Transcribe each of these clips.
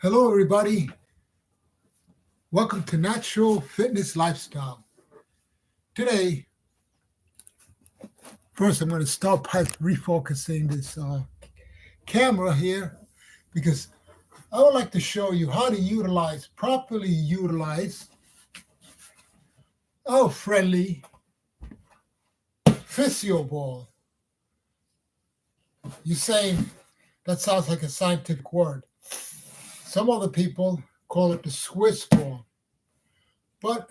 Hello, everybody. Welcome to Natural Fitness Lifestyle. Today, first, I'm going to start by refocusing this camera here because I would like to show you how to properly utilize our friendly physio ball. You're saying that sounds like a scientific word. Some other people call it the Swiss ball. But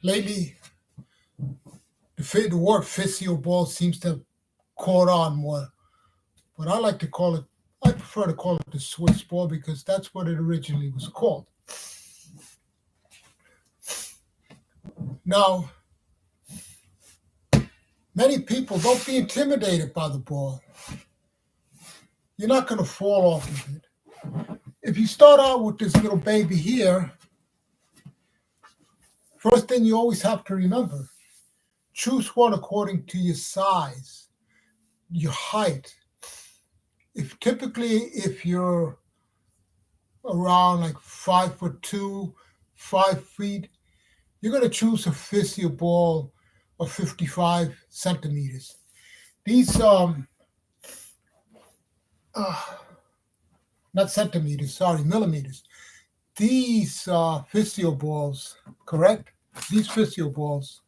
lately, the word physio ball seems to have caught on more. But I prefer to call it the Swiss ball because that's what it originally was called. Now, many people, don't be intimidated by the ball. You're not going to fall off of it. If you start out with this little baby here, first thing you always have to remember, choose one according to your size, your height. If you're around like 5'2", 5 feet, you're going to choose a physio ball of 55 centimeters. These not centimeters, sorry, millimeters. These physio balls, correct? These physio balls,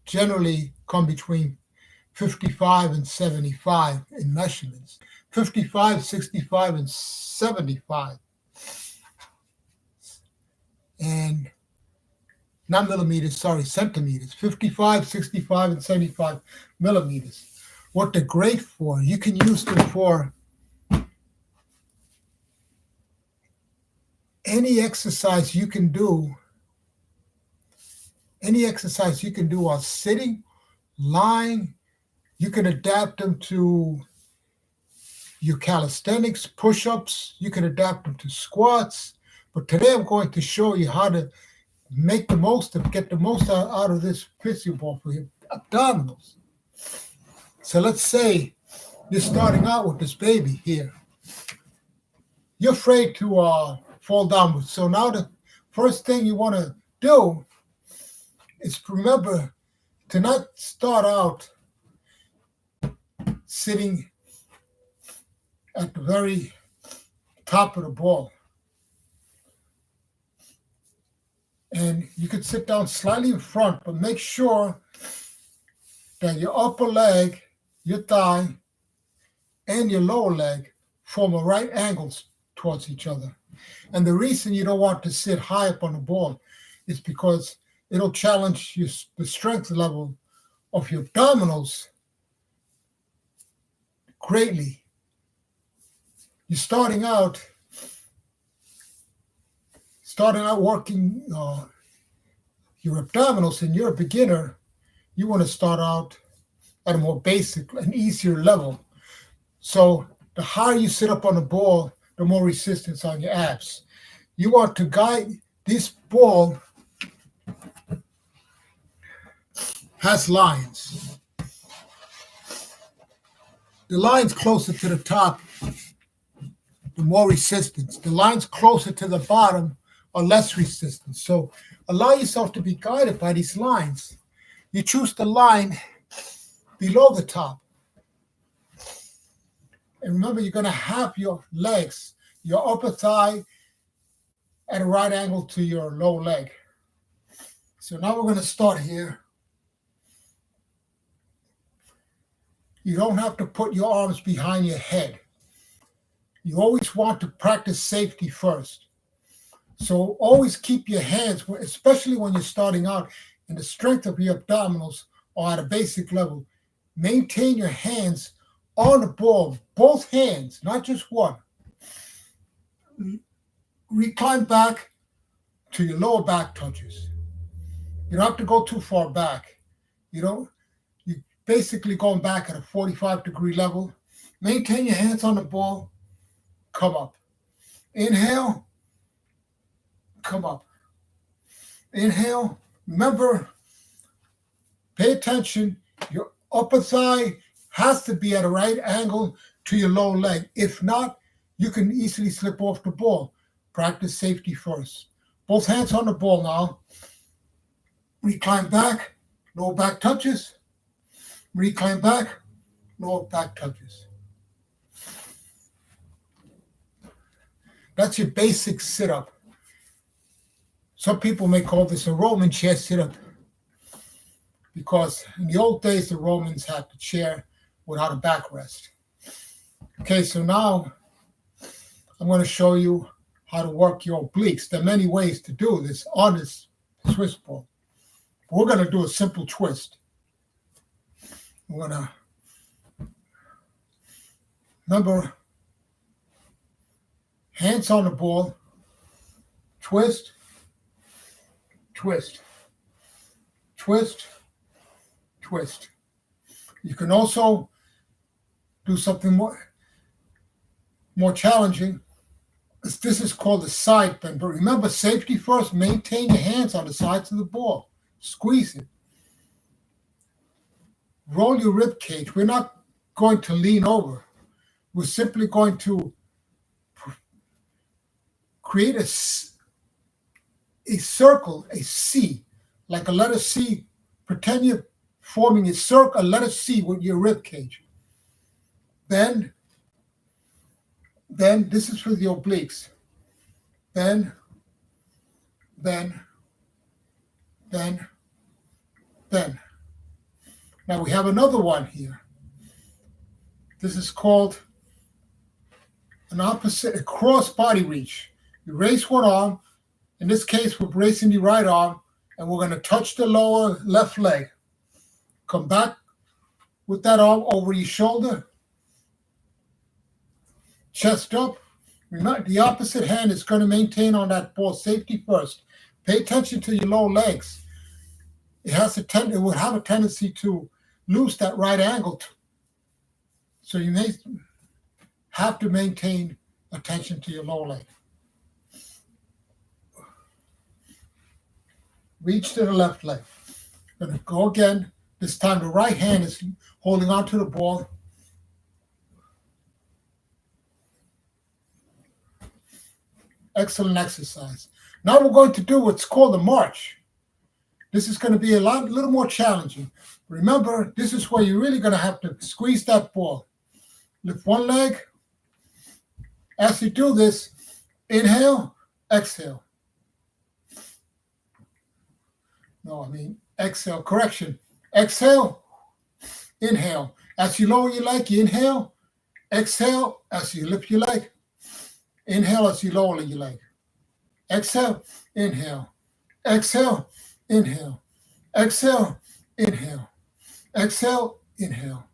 generally come between 55 and 75 in measurements. 55, 65, and 75. And not millimeters, sorry, centimeters. 55, 65, and 75 millimeters. What they're great for, you can use them for any exercise you can do while sitting, lying. You can adapt them to your calisthenics, push-ups. You can adapt them to squats. But today I'm going to show you how to get the most out of this physio ball for your abdominals. So let's say you're starting out with this baby here. You're afraid to fall down. So now the first thing you want to do is remember to not start out sitting at the very top of the ball. And you could sit down slightly in front, but make sure that your upper leg, your thigh, and your lower leg form a right angles towards each other. And the reason you don't want to sit high up on the ball is because it'll challenge the strength level of your abdominals greatly. You're starting out working your abdominals, and you're a beginner. You want to start out at a more basic and easier level. So the higher you sit up on the ball, the more resistance on your abs. You want to guide this ball has lines. The lines closer to the top, the more resistance. The lines closer to the bottom are less resistance. So allow yourself to be guided by these lines. You choose the line below the top. And remember, you're going to have your legs, your upper thigh at a right angle to your lower leg. So now we're going to start here. You don't have to put your arms behind your head. You always want to practice safety first. So always keep your hands, especially when you're starting out and the strength of your abdominals are at a basic level. Maintain your hands on the ball, both hands, not just one. Recline back to your lower back touches. You don't have to go too far back. You're basically going back at a 45-degree level. Maintain your hands on the ball. Come up. Inhale. Come up. Inhale. Remember, pay attention. Your upper thigh has to be at a right angle to your lower leg. If not, you can easily slip off the ball. Practice safety first. Both hands on the ball now. Recline back, lower back touches. Recline back, lower back touches. That's your basic sit-up. Some people may call this a Roman chair sit-up because in the old days, the Romans had the chair without a backrest. Okay, so now I'm going to show you how to work your obliques. There are many ways to do this on this twist ball. We're going to do a simple twist. We're going to, remember, hands on the ball, twist, twist, twist, twist. You can also do something more challenging. This is called a side bend. But remember, safety first. Maintain your hands on the sides of the ball. Squeeze it. Roll your rib cage. We're not going to lean over. We're simply going to create a circle, a C, like a letter C. Pretend you're forming a circle, a letter C with your rib cage. Then this is for the obliques. Then. Now we have another one here. This is called a cross body reach. You raise one arm. In this case, we're bracing the right arm, and we're going to touch the lower left leg. Come back with that arm over your shoulder. Chest up. Remember, the opposite hand is going to maintain on that ball. Safety first. Pay attention to your lower legs. It would have a tendency to lose that right angle. So you may have to maintain attention to your lower leg. Reach to the left leg. Going to go again. This time the right hand is holding onto the ball. Excellent exercise. Now we're going to do what's called a march. This is going to be a little more challenging. Remember, this is where you're really going to have to squeeze that ball. Lift one leg. As you do this, inhale, exhale. Exhale, correction. Exhale, inhale. As you lower your leg, you inhale. Exhale, as you lift your leg. Inhale as you lower your leg. Exhale, inhale. Exhale, inhale. Exhale, inhale. Exhale, inhale.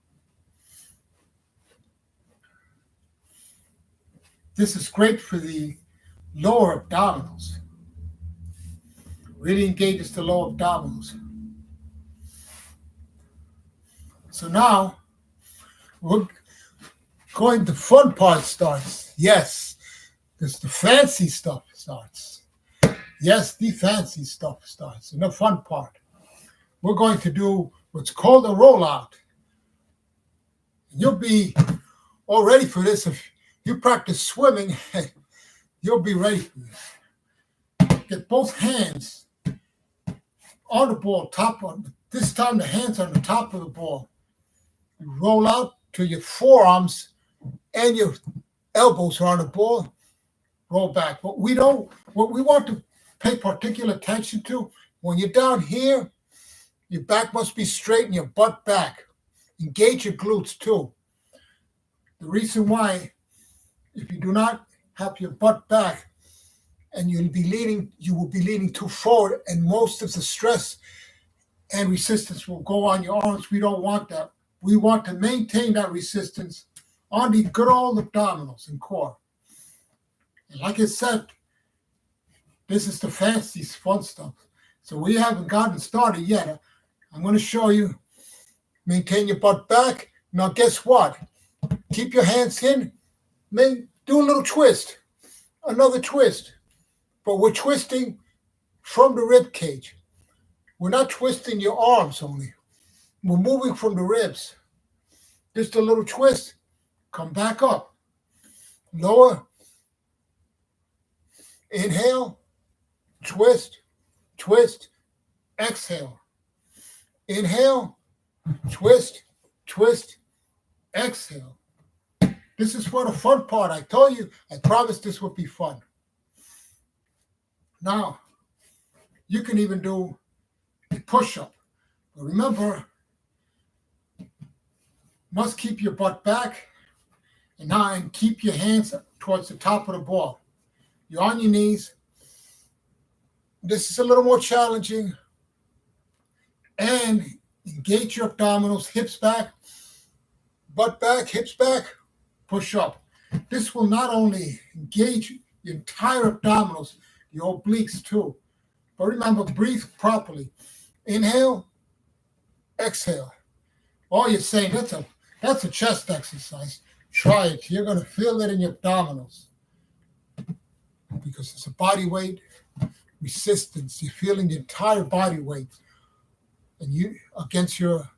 This is great for the lower abdominals. Really engages the lower abdominals. So now, the fun part starts. Yes, because the fancy stuff starts. Yes, the fancy stuff starts. And the fun part. We're going to do what's called a rollout. You'll be all ready for this. If you practice swimming, you'll be ready for this. Get both hands on the ball, this time the hands on the top of the ball. You roll out till your forearms and your elbows are on the ball. Roll back. What we want to pay particular attention to, when you're down here, your back must be straight and your butt back. Engage your glutes too. The reason why, if you do not have your butt back and you will be leaning too forward, and most of the stress and resistance will go on your arms. We don't want that. We want to maintain that resistance on the good old abdominals and core. And like I said, this is the fancy, fun stuff. So we haven't gotten started yet. I'm going to show you. Maintain your butt back. Now guess what? Keep your hands in. Do a little twist. Another twist. But we're twisting from the rib cage. We're not twisting your arms only. We're moving from the ribs. Just a little twist. Come back up. Lower. Inhale. Twist. Twist. Exhale. Inhale. Twist. Twist. Exhale. This is for the fun part. I told you, I promised this would be fun. Now, you can even do a push-up. But remember, must keep your butt back and keep your hands towards the top of the ball. You're on your knees. This is a little more challenging. And engage your abdominals, hips back, butt back, hips back, push up. This will not only engage your entire abdominals, your obliques too. But remember, breathe properly. Inhale, exhale. Oh, you're saying that's a chest exercise. Try it. You're going to feel it in your abdominals because it's a body weight resistance. You're feeling the entire body weight and you against your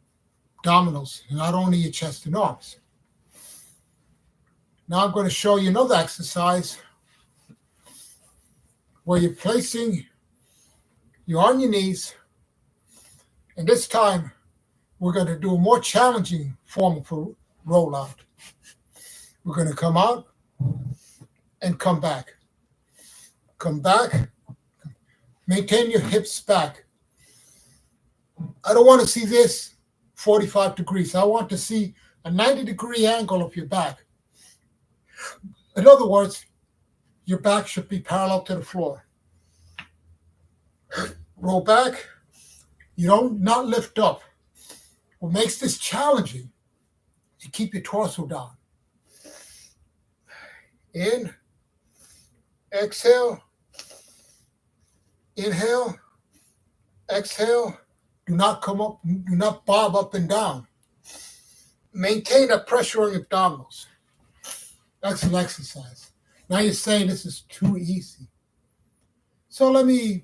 abdominals, not only your chest and arms. Now I'm going to show you another exercise where you're on your knees, and this time we're going to do a more challenging form of a rollout. We're going to come out and come back. Come back. Maintain your hips back. I don't want to see this 45 degrees. I want to see a 90-degree angle of your back. In other words, your back should be parallel to the floor. Roll back. You don't not lift up. What makes this challenging, you keep your torso down. In, exhale, inhale, exhale. Do not come up, do not bob up and down. Maintain a pressure on your abdominals. That's an exercise. Now you're saying this is too easy. So if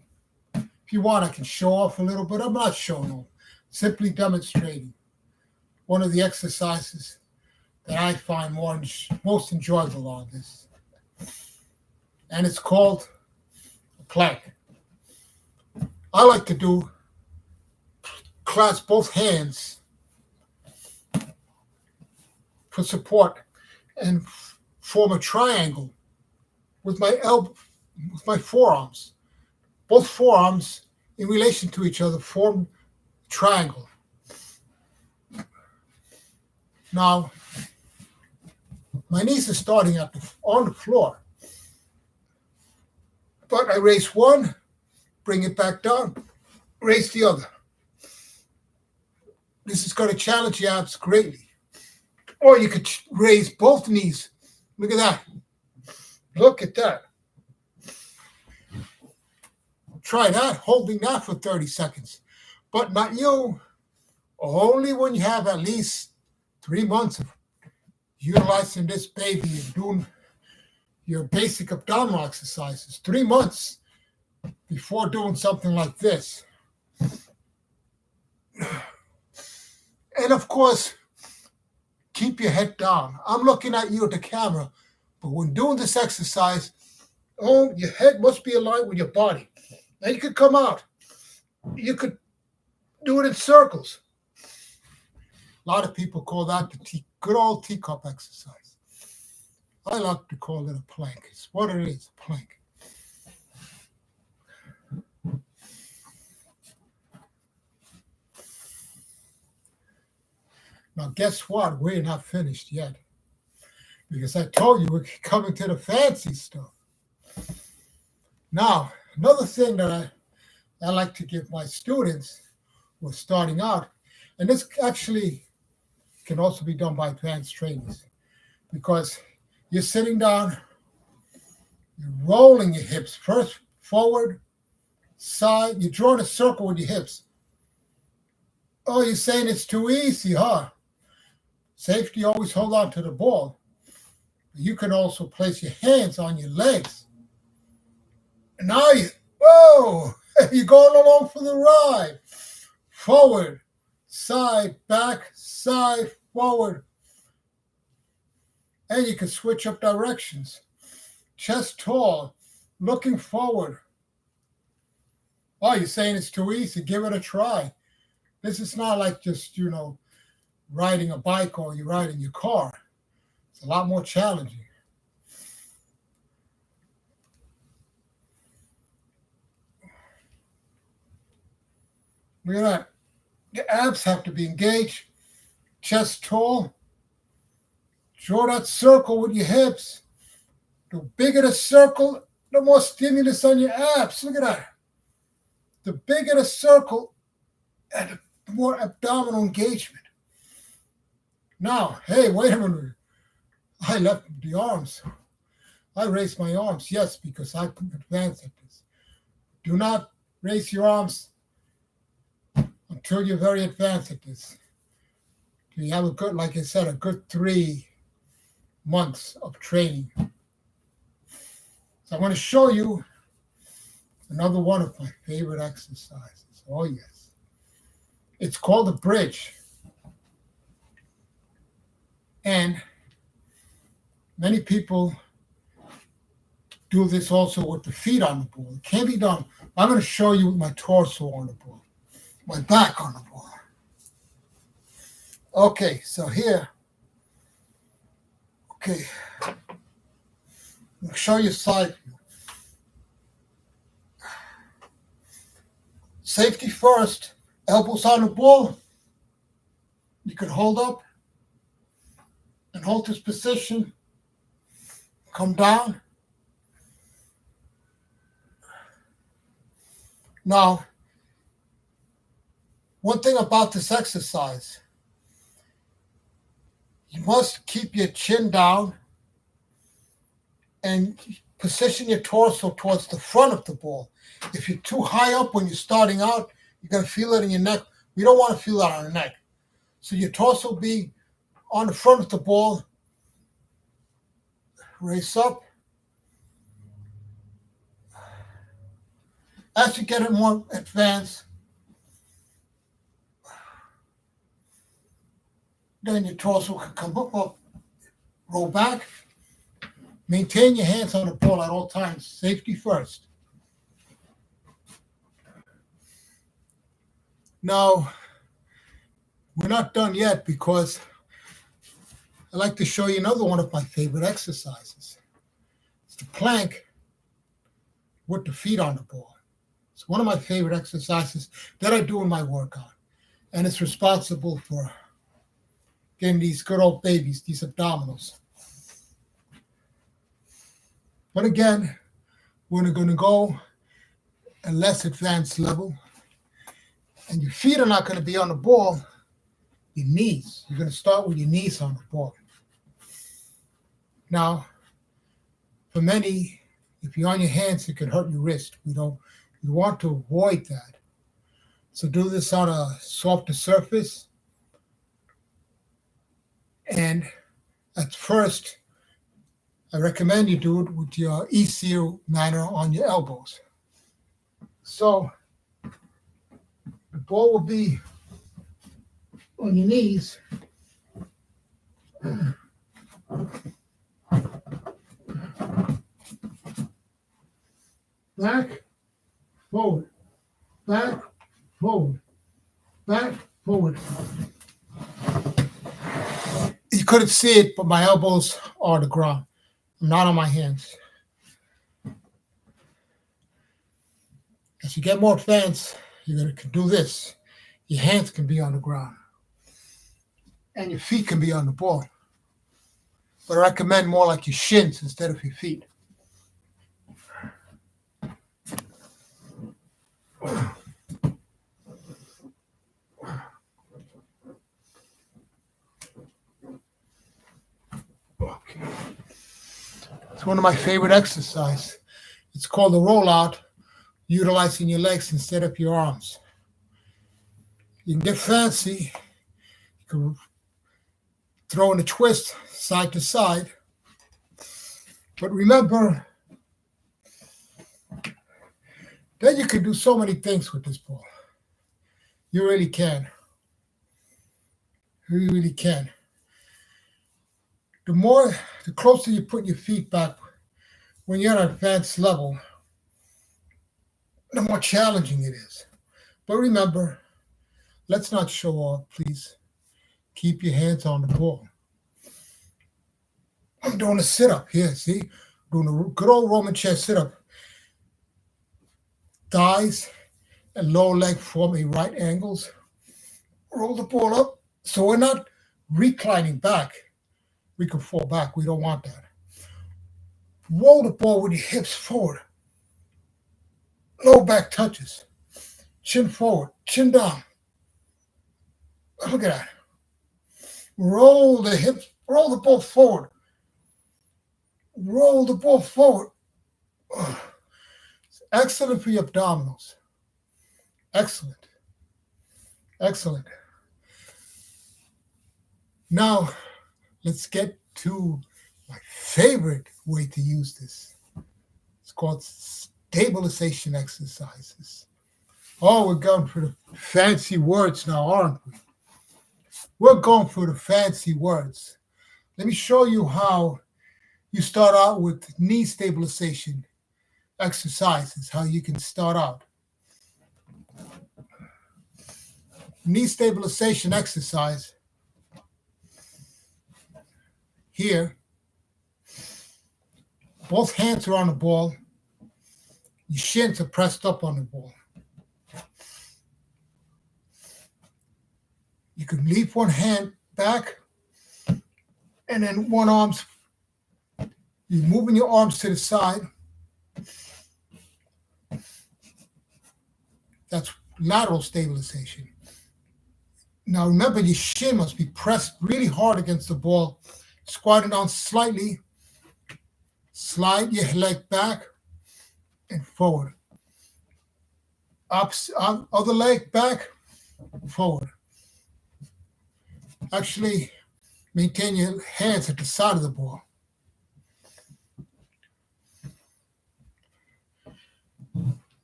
you want, I can show off a little bit. I'm not showing off, simply demonstrating one of the exercises that I find most enjoyable on this. And it's called a plank. I like to clasp both hands for support and form a triangle with my forearms. Both forearms in relation to each other form a triangle. Now, my knees are starting on the floor. But I raise one, bring it back down, raise the other. This is going to challenge your abs greatly. Or you could raise both knees. Look at that. Look at that. Try that, holding that for 30 seconds. But not you. Only when you have at least 3 months of utilizing this baby and doing your basic abdominal exercises. 3 months before doing something like this. And of course, keep your head down. I'm looking at you at the camera, but when doing this exercise, your head must be aligned with your body. Now you could come out. You could do it in circles. A lot of people call that the good old teacup exercise. I like to call it a plank. It's what it is, a plank. Now, guess what? We're not finished yet. Because I told you we're coming to the fancy stuff. Now, another thing that I like to give my students who are starting out, and this actually can also be done by advanced trainees, because you're sitting down, you're rolling your hips first forward, side, you're drawing a circle with your hips. Oh, you're saying it's too easy, huh? Safety, always hold on to the ball. You can also place your hands on your legs. And now you're going along for the ride. Forward, side, back, side, forward. And you can switch up directions. Chest tall, looking forward. Oh, you're saying it's too easy? Give it a try. This is not like just, riding a bike or you're riding your car. It's a lot more challenging. Look at that. The abs have to be engaged. Chest tall. Draw that circle with your hips. The bigger the circle, the more stimulus on your abs. Look at that. The bigger the circle, and the more abdominal engagement. Now, hey, wait a minute. I left the arms. I raised my arms, yes, because I can advance at this. Do not raise your arms until you're very advanced at this. You have a good, like I said, a good 3 months of training. So I'm going to show you another one of my favorite exercises. Oh, yes. It's called the bridge. And many people do this also with the feet on the ball. It can be done. I'm going to show you with my torso on the ball, my back on the ball. Okay, so here. Okay. I'll show you side view. Safety first. Elbows on the ball. You can hold up and hold this position. Come down. Now, one thing about this exercise, you must keep your chin down and position your torso towards the front of the ball. If you're too high up when you're starting out, you're going to feel it in your neck. We don't want to feel that on the neck. So your torso will be on the front of the ball. Raise up. As you get it more advanced, then your torso can come up, roll back. Maintain your hands on the ball at all times. Safety first. Now, we're not done yet because I'd like to show you another one of my favorite exercises. It's the plank with the feet on the ball. It's one of my favorite exercises that I do in my workout. And it's responsible for getting these good old babies, these abdominals. But again, we're going to go a less advanced level. And your feet are not going to be on the ball, your knees. You're going to start with your knees on the ball. Now, for many, if you're on your hands, it could hurt your wrist. You want to avoid that. So do this on a softer surface. And at first, I recommend you do it with your easier manner on your elbows. So the ball will be on your knees. Back, forward, back, forward, back, forward. You couldn't see it, but my elbows are on the ground. I'm not on my hands. As you get more advanced, you're going to do this. Your hands can be on the ground. And your feet can be on the ball. But I recommend more like your shins instead of your feet. Okay. It's one of my favorite exercises. It's called the rollout, utilizing your legs instead of your arms. You can get fancy. You can throw in a twist side to side. But remember, then you can do so many things with this ball. You really can. You really can. The more, the closer you put your feet back when you're at an advanced level, the more challenging it is. But remember, let's not show off, please. Keep your hands on the ball. I'm doing a sit up here, see? Doing a good old Roman chair sit up. Thighs and lower leg form a right angles. Roll the ball up. So we're not reclining back. We can fall back. We don't want that. Roll the ball with your hips forward. Low back touches. Chin forward. Chin down. Look at that. Roll the hips. Roll the ball forward. Roll the ball forward. Excellent for your abdominals. Excellent. Excellent. Now, let's get to my favorite way to use this. It's called stabilization exercises. Oh, we're going for the fancy words now, aren't we? We're going for the fancy words. Let me show you how you start out with knee stabilization exercises, how you can start out. Knee stabilization exercise. Here, both hands are on the ball. Your shins are pressed up on the ball. You can leave one hand back, and then one arm's, you're moving your arms to the side. That's lateral stabilization. Now remember, your shin must be pressed really hard against the ball. Squatting down slightly. Slide your leg back and forward. Other leg back, forward. Actually, maintain your hands at the side of the ball.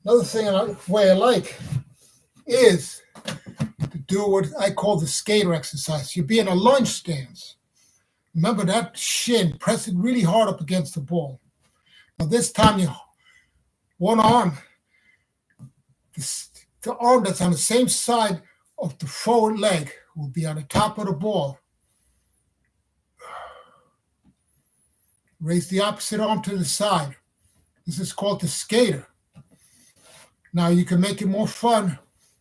Another way I like is to do what I call the skater exercise. You be in a lunge stance. Remember that shin, press it really hard up against the ball. Now this time, one arm, the arm that's on the same side of the forward leg will be on the top of the ball. Raise the opposite arm to the side. This is called the skater. Now you can make it more fun.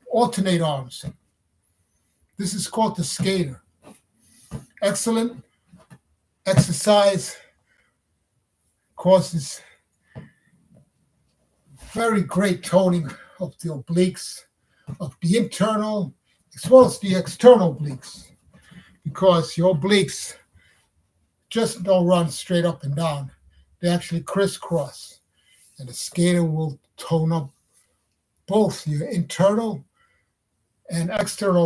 Alternate arms. This is called the skater. Excellent exercise. Causes very great toning of the obliques, of the internal as well as the external obliques, because your obliques just don't run straight up and down. They actually crisscross, and the skater will tone up both your internal and external